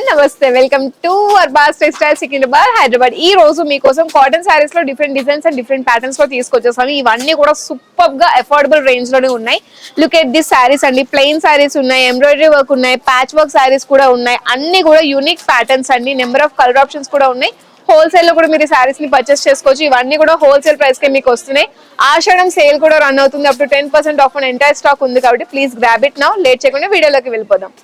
నమస్తే welcome to Arbaz textile Secunderabad Hyderabad. ఈ రోజు మీకోసం కాటన్ సారీస్ లో different designs and different patterns లో తీసుకొచ్చేసాను. ఇవన్నీ కూడా సూపర్ గా అఫోర్డబుల్ రేంజ్ లోనే ఉన్నాయి. లుక్ ఎట్ దిస్ సారీస్ అండి. ప్లెయిన్ సారీస్ ఉన్నాయి, ఎంబ్రాయిడరీ వర్క్ ఉన్నాయి, ప్యాచ్ వర్క్ సారీస్ కూడా ఉన్నాయి. అన్ని కూడా యూనిక్ ప్యాటర్న్స్ అండి. నెంబర్ ఆఫ్ కలర్ ఆప్షన్స్ కూడా ఉన్నాయి. హోల్సేల్ లో కూడా మీరు సారీస్ ని పర్చేస్ చేసుకోవచ్చు. ఇవన్నీ కూడా హోల్సేల్ ప్రైస్ కి మీకు వస్తున్నాయి. ఆషాఢం సేల్ కూడా రన్ అవుతుంది. Up to 10% of on entire stock ఉంది కాబట్టి please grab it now. Late చేయకుండా వీడియోలోకి వెళ్ళిపోదాం.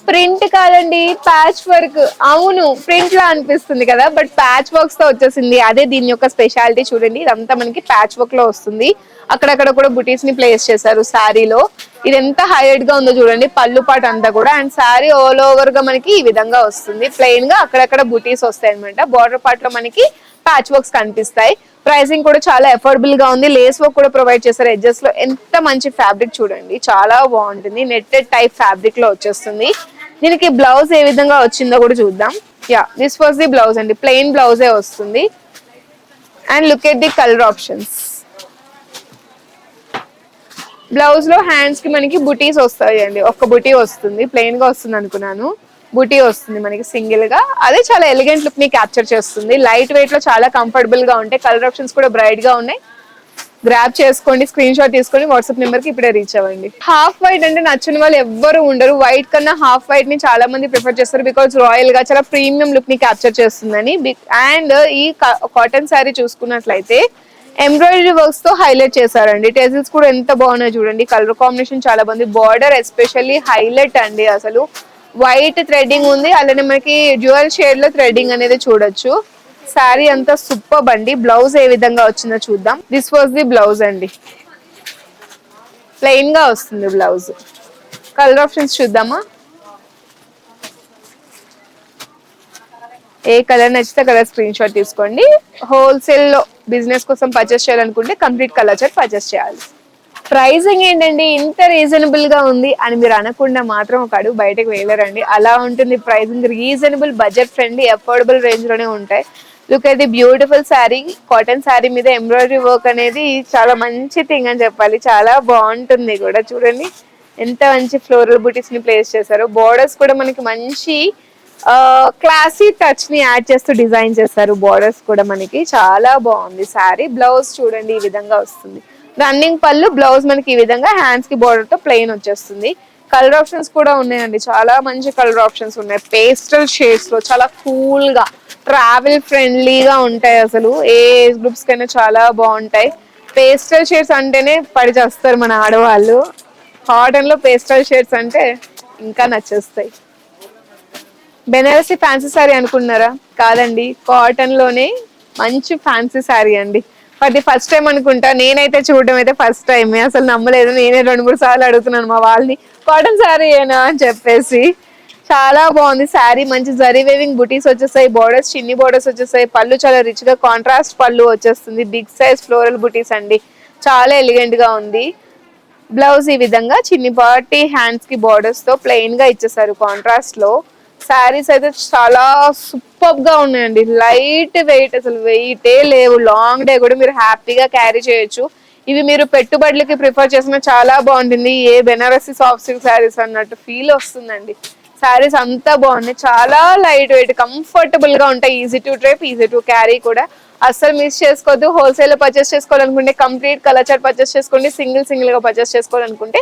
ప్రింట్ కాదండి, ప్యాచ్ వర్క్. అవును, ప్రింట్ లా అనిపిస్తుంది కదా, బట్ ప్యాచ్ వర్క్స్ తో వచ్చేసింది. అదే దీని యొక్క స్పెషాలిటీ. చూడండి, ఇదంతా మనకి ప్యాచ్ వర్క్ లో వస్తుంది. అక్కడక్కడ కూడా బుటీస్ ని ప్లేస్ చేశారు శారీలో. ఇది ఎంత హైలైట్ గా ఉందో చూడండి, పళ్ళు పాటు అంతా కూడా. అండ్ శారీ ఆల్ ఓవర్ గా మనకి ఈ విధంగా వస్తుంది. ప్లెయిన్ గా అక్కడక్కడ బుటీస్ వస్తాయి అనమాట. బార్డర్ పార్ట్ లో మనకి ప్యాచ్ వర్క్స్ కనిపిస్తాయి. ప్రైసింగ్ కూడా చాలా అఫోర్డబుల్ గా ఉంది. లేస్ వర్క్ కూడా ప్రొవైడ్ చేశారు ఎడ్జెస్ లో. ఎంత మంచి ఫ్యాబ్రిక్ చూడండి, చాలా బాగుంటుంది. నెట్టెడ్ టైప్ ఫ్యాబ్రిక్ లో వచ్చేస్తుంది. దీనికి బ్లౌజ్ ఏ విధంగా వచ్చిందో కూడా చూద్దాం. Yeah, this was the blouse అండి. ప్లెయిన్ బ్లౌజే వస్తుంది. And look at the colour options. Blouse లో హ్యాండ్స్ కి మనకి బుటీస్ వస్తాయి అండి. ఒక్క బుటీ వస్తుంది, ప్లెయిన్ గా వస్తుంది అనుకున్నాను. బుటీ వస్తుంది మనకి సింగిల్ గా. అదే చాలా ఎలిగెంట్ లుక్ ని క్యాప్చర్ చేస్తుంది. లైట్ వెయిట్ లో చాలా కంఫర్టబుల్ గా ఉంటాయి. కలర్ ఆప్షన్స్ కూడా బ్రైట్ గా ఉన్నాయి. గ్రాప్ చేసుకోండి, స్క్రీన్ షాట్ తీసుకొని వాట్సాప్ నెంబర్ కి ఇప్పుడే రీచ్ అవ్వండి. హాఫ్ వైట్ అంటే నచ్చని వాళ్ళు ఎవ్వరు ఉండరు. వైట్ కన్నా హాఫ్ వైట్ ని చాలా మంది ప్రిఫర్ చేస్తారు. బికాస్ రాయల్ గా చాలా ప్రీమియం లుక్ ని క్యాప్చర్ చేస్తుందని. అండ్ ఈ కాటన్ శారీ చూసుకున్నట్లయితే ఎంబ్రాయిడరీ వర్క్స్ తో హైలైట్ చేశారండి. టెజిల్స్ కూడా ఎంత బాగున్నాయి చూడండి. కలర్ కాంబినేషన్ చాలా బాగుంది. బార్డర్ ఎస్పెషల్లీ హైలైట్ అండి. అసలు వైట్ థ్రెడ్డింగ్ ఉంది, అలానే మనకి డ్యూయల్ షేడ్ లో థ్రెడ్డింగ్ అనేది చూడొచ్చు. శారీ అంతా సూపర్ అండి. బ్లౌజ్ ఏ విధంగా వచ్చిందో చూద్దాం. దిస్ వాజ్ ది బ్లౌజ్ అండి. ప్లెయిన్ గా వస్తుంది బ్లౌజ్. కలర్ ఆప్షన్స్ చూద్దామా. ఏ కలర్ నచ్చితే కలర్ స్క్రీన్ షాట్ తీసుకోండి. హోల్సేల్ లో బిజినెస్ కోసం పర్చేస్ చేయాలనుకుంటే కంప్లీట్ కలర్ చార్ట్ పర్చేస్ చేయాలి. ప్రైసింగ్ ఏంటండి ఇంత రీజనబుల్ గా ఉంది అని మీరు అనకుండా మాత్రం ఒక అడుగు బయటకు వెళ్ళరండి. అలా ఉంటుంది pricing. Reasonable, budget friendly, affordable range లోనే ఉంటాయి. లుక్ అయితే బ్యూటిఫుల్ శారీ. కాటన్ శారీ మీద ఎంబ్రాయిడరీ వర్క్ అనేది చాలా మంచి థింగ్ అని చెప్పాలి. చాలా బాగుంటుంది కూడా. చూడండి ఎంత మంచి ఫ్లోరల్ బుటీస్ ని ప్లేస్ చేశారు. బోర్డర్స్ కూడా మనకి మంచి క్లాసీ టచ్ ని యాడ్ చేస్తూ డిజైన్ చేస్తారు. బోర్డర్స్ కూడా మనకి చాలా బాగుంది శారీ. బ్లౌజ్ చూడండి ఈ విధంగా వస్తుంది. రన్నింగ్ పళ్ళు, బ్లౌజ్ మనకి ఈ విధంగా హ్యాండ్స్ కి బోర్డర్ తో ప్లెయిన్ వచ్చేస్తుంది. కలర్ ఆప్షన్స్ కూడా ఉన్నాయండి. చాలా మంచి కలర్ ఆప్షన్స్ ఉన్నాయి. పేస్టల్ షేడ్స్ లో చాలా కూల్ గా, ట్రావెల్ ఫ్రెండ్లీగా ఉంటాయి. అసలు ఏ ఏజ్ గ్రూప్స్ కైనా చాలా బాగుంటాయి. పేస్టల్ షేడ్స్ అంటేనే పడి చేస్తారు మన ఆడవాళ్ళు. కాటన్ లో పేస్టల్ షేడ్స్ అంటే ఇంకా నచ్చేస్తాయి. బెనారసి ఫ్యాన్సీ శారీ అనుకున్నారా? కాదండి, కాటన్ లోనే మంచి ఫ్యాన్సీ శారీ అండి. అది ఫస్ట్ టైం అనుకుంటా. నేనైతే చూడడం అయితే ఫస్ట్ టైం. అసలు నమ్మలేదు. నేనే 2-3 సార్లు అడుగుతున్నాను మా వాళ్ళని, కాటన్ శారీ ఏనా అని చెప్పేసి. చాలా బాగుంది శారీ. మంచి జరీ వేవింగ్ బుటీస్ వచ్చేసాయి. బోర్డర్స్ చిన్ని బోర్డర్స్ వచ్చేసాయి. పళ్ళు చాలా రిచ్ గా కాంట్రాస్ట్ పళ్ళు వచ్చేస్తుంది. బిగ్ సైజ్ ఫ్లోరల్ బుటీస్ అండి. చాలా ఎలిగెంట్ గా ఉంది. బ్లౌజ్ ఈ విధంగా చిన్ని పాటి హ్యాండ్స్ కి బోర్డర్స్ తో ప్లెయిన్ గా ఇచ్చేసారు కాంట్రాస్ట్ లో. శారీస్ అయితే చాలా సూపర్ గా ఉన్నాయండి. లైట్ వెయిట్, అసలు వెయిటే లేవు. లాంగ్ డే కూడా మీరు హ్యాపీగా క్యారీ చేయొచ్చు. ఇవి మీరు పెట్టుబడులకి ప్రిఫర్ చేసిన చాలా బాగుంటుంది. ఏ బెనారసి సాఫ్ట్ సిల్క్ శారీస్ అన్నట్టు ఫీల్ వస్తుందండి. శారీస్ అంతా బాగున్నాయి. చాలా లైట్ వెయిట్, కంఫర్టబుల్ గా ఉంటాయి. Easy to drape, easy to carry కూడా. అస్సలు మిస్ చేసుకోవద్దు. హోల్సేల్ లో పర్చేస్ చేసుకోవాలనుకుంటే కంప్లీట్ కలర్ చార్ట్ పర్చేస్ చేసుకోండి. సింగిల్ గా పర్చేస్ చేసుకోవాలనుకుంటే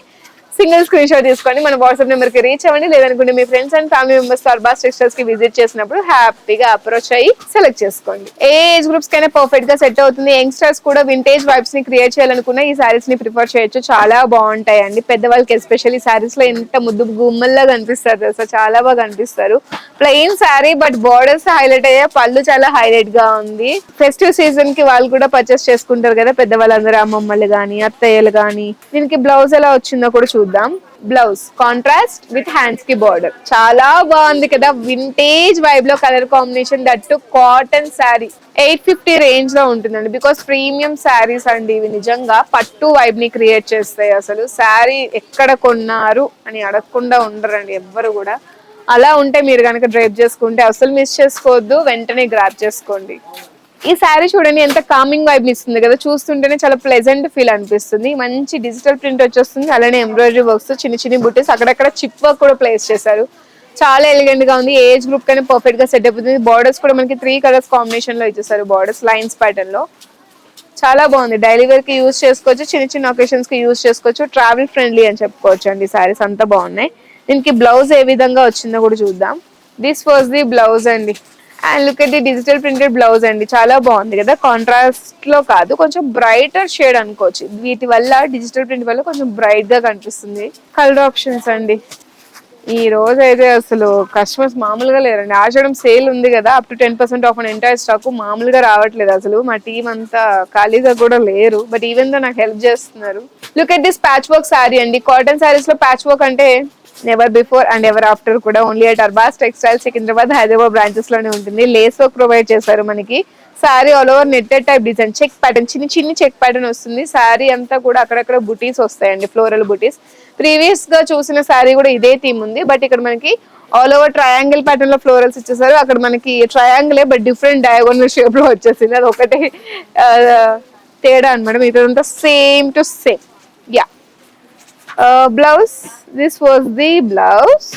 సింగిల్ స్క్రీన్ షాట్ తీసుకోండి. మన వాట్సాప్ నెంబర్ కి రీచ్ అవ్వండి. లేదనుకుంటే మీ friends and family members Arbaz textiles కి విజిట్ చేసినప్పుడు హ్యాపీగా అప్రోచ్ అయ్యి సెలెక్ట్ చేసుకోండి. ఏ ఏజ్ గ్రూప్స్ కైనా పర్ఫెక్ట్ గా సెట్ అవుతుంది. యంగ్స్టర్స్ కూడా వింటేజ్ వైబ్స్ ని క్రియేట్ చేయాలనుకున్న ఈ సారీస్ ని ప్రిఫర్ చేయొచ్చు. చాలా బాగుంటాయి అండి. పెద్దవాళ్ళకి ఎస్పెషల్లీ సారీస్ లో ఎంత ముద్దు గుమ్మల్లా కనిపిస్తారు తెలుసా, చాలా బాగా కనిపిస్తారు. Plain sari but borders highlight అయ్యే, పళ్ళు చాలా హైలైట్ గా ఉంది. ఫెస్టివ్ సీజన్ కి వాళ్ళు కూడా పర్చేస్ చేసుకుంటారు కదా పెద్దవాళ్ళందరూ, అమ్మమ్మలు గానీ అత్తయ్యలు గానీ. దీనికి బ్లౌజ్ ఎలా వచ్చిందో కూడా చూద్దాం. బ్లౌజ్ కాంట్రాస్ట్ విత్ హ్యాండ్స్ కి బార్డర్. చాలా బాగుంది కదా, వింటేజ్ వైబ్ లో colour combination. That cotton sari 850 range లో ఉంటుందండి. బికాస్ ప్రీమియం శారీస్ అండి ఇవి. నిజంగా పట్టు వైబ్ ని క్రియేట్ చేస్తాయి. అసలు శారీ ఎక్కడ కొన్నారు అని అడగకుండా ఉండరండి ఎవ్వరు కూడా. అలా ఉంటే మీరు కనుక డ్రైప్ చేసుకుంటే అసలు మిస్ చేసుకోవద్దు. వెంటనే గ్రాప్ చేసుకోండి. ఈ శారీ చూడండి ఎంత కామింగ్ వైబ్ ఇస్తుంది కదా. చూస్తుంటేనే చాలా ప్లెజెంట్ ఫీల్ అనిపిస్తుంది. మంచి డిజిటల్ ప్రింట్ వచ్చేస్తుంది. అలానే ఎంబ్రాయిడరీ వర్క్స్, చిన్ని చిన్ని బుటీస్, అక్కడక్కడ చిప్ వర్క్ కూడా ప్లేస్ చేశారు. చాలా ఎలిగెంట్ గా ఉంది. ఏజ్ గ్రూప్ కైనా పర్ఫెక్ట్ గా సెట్ అయిపోతుంది. బార్డర్స్ కూడా మనకి 3 కలర్స్ కాంబినేషన్ లో ఇచ్చేసారు. బార్డర్స్ లైన్స్ ప్యాటర్న్ లో చాలా బాగుంది. డైలీ వేర్ కి యూజ్ చేసుకోవచ్చు, చిన్న చిన్న ఒకేషన్స్ కి యూజ్ చేసుకోవచ్చు. ట్రావెల్ ఫ్రెండ్లీ అని చెప్పుకోవచ్చు అండి. సారీస్ అంతా బాగున్నాయి. దీనికి బ్లౌజ్ ఏ విధంగా వచ్చిందో కూడా చూద్దాం. దిస్ వాజ్ ది బ్లౌజ్ అండి. And look at the digital printed blouse అండి. చాలా బాగుంది కదా, కాంట్రాస్ట్ లో కాదు, కొంచెం బ్రైటర్ షేడ్ అనుకోవచ్చు. వీటి వల్ల డిజిటల్ ప్రింట్ వల్ల కొంచెం బ్రైట్ గా కనిపిస్తుంది. కలర్ ఆప్షన్స్ అండి. ఈ రోజు అయితే అసలు కస్టమర్స్ మామూలుగా లేరండి. ఆషాఢం సేల్ ఉంది కదా, up to 10% of entire stock. మామూలుగా రావట్లేదు అసలు. మా టీం అంతా ఖాళీగా కూడా లేరు, బట్ ఈవెన్ దో నాకు హెల్ప్ చేస్తున్నారు. Look at this patch work sari అండి. కాటన్ శారీస్ లో ప్యాచ్ వర్క్ అంటే never before and ever after కూడా only at Arbaz textile Secunderabad, Hyderabad branches లోనే ఉంటుంది. లేస్ వర్క్ ప్రొవైడ్ చేశారు మనకి. Sari all over netted type design, check pattern, చిన్న చిన్న చెక్ ప్యాటర్న్ వస్తుంది. శారీ అంతా కూడా అక్కడక్కడ బుటీస్ వస్తాయండి, ఫ్లోరల్ బుటీస్. ప్రీవియస్ గా చూసిన శారీ కూడా ఇదే థీమ్ ఉంది, బట్ ఇక్కడ మనకి ఆల్ ఓవర్ ట్రయాంగిల్ ప్యాటర్న్ లో ఫ్లోరల్స్ ఇచ్చేసారు. అక్కడ మనకి triangle but different diagonal shape లో వచ్చేసింది. అది ఒకటే తేడా అనమాట. ఇదంతా same to same. Yeah, blouse, this was the blouse.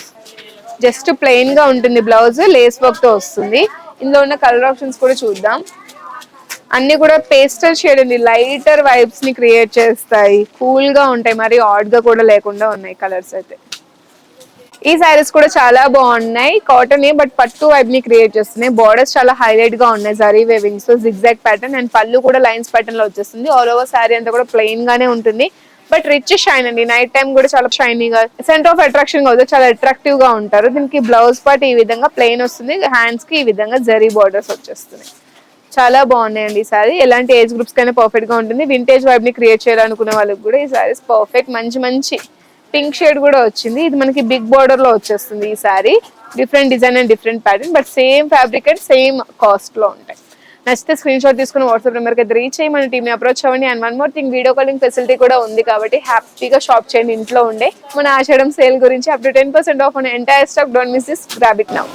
Just plain గా ఉంటుంది బ్లౌజ్, లేస్ వర్క్ తో వస్తుంది. ఇందులో ఉన్న కలర్ ఆప్షన్స్ కూడా చూద్దాం. అన్ని కూడా పేస్టల్ షేడ్ అండి. లైటర్ వైబ్స్ ని క్రియేట్ చేస్తాయి, కూల్ గా ఉంటాయి, మరి ఆడ్ గా కూడా లేకుండా ఉన్నాయి కలర్స్ అయితే. ఈ సారీస్ కూడా చాలా బాగున్నాయి. కాటన్ బట్ పట్టు వైబ్ ని క్రియేట్ చేస్తున్నాయి. బార్డర్స్ చాలా హైలైట్ గా ఉన్నాయి, జరీ వేవింగ్స్, జిగ్జాగ్ ప్యాటర్న్. అండ్ పళ్ళు కూడా లైన్స్ ప్యాటర్న్ లో వచ్చేస్తుంది. ఆల్ ఓవర్ సారీ అంతా కూడా ప్లెయిన్ గానే ఉంటుంది, బట్ రిచ్ షైన్ అండి. నైట్ టైం కూడా చాలా షైనీగా, సెంటర్ ఆఫ్ అట్రాక్షన్ గా అవుతుంది. చాలా అట్రాక్టివ్ గా ఉంటారు. దీనికి బ్లౌజ్ పార్ట్ ఈ విధంగా ప్లెయిన్ వస్తుంది. హ్యాండ్స్ కి ఈ విధంగా జరీ బార్డర్స్ వచ్చేస్తున్నాయి. చాలా బాగున్నాయండి ఈ సారీ. ఎలాంటి ఏజ్ గ్రూప్స్ కైనా పర్ఫెక్ట్ గా ఉంటుంది. వింటేజ్ వైబ్ ని క్రియేట్ చేయాలనుకునే వాళ్ళకి కూడా ఈ సారీస్ పర్ఫెక్ట్. మంచి మంచి పింక్ షేడ్ కూడా వచ్చింది. ఇది మనకి బిగ్ బార్డర్ లో వచ్చేస్తుంది ఈ sorry. Different design and different pattern, but same fabric and same cost లో ఉంటాయి. నచ్చితే స్క్రీన్ షాట్ తీసుకుని వాట్సాప్ నెంబర్కి అయితే రీచ్ అయ్యి మన టీమ్ ని అప్రోచ్ అవ్వండి. And one more thing, video calling facility కూడా ఉంది కాబట్టి హ్యాపీగా షాప్ చేయండి ఇంట్లో ఉండే. మన ఆషాఢం సేల్ గురించి up to 10% of on entire stock. Don't miss this, grab it now.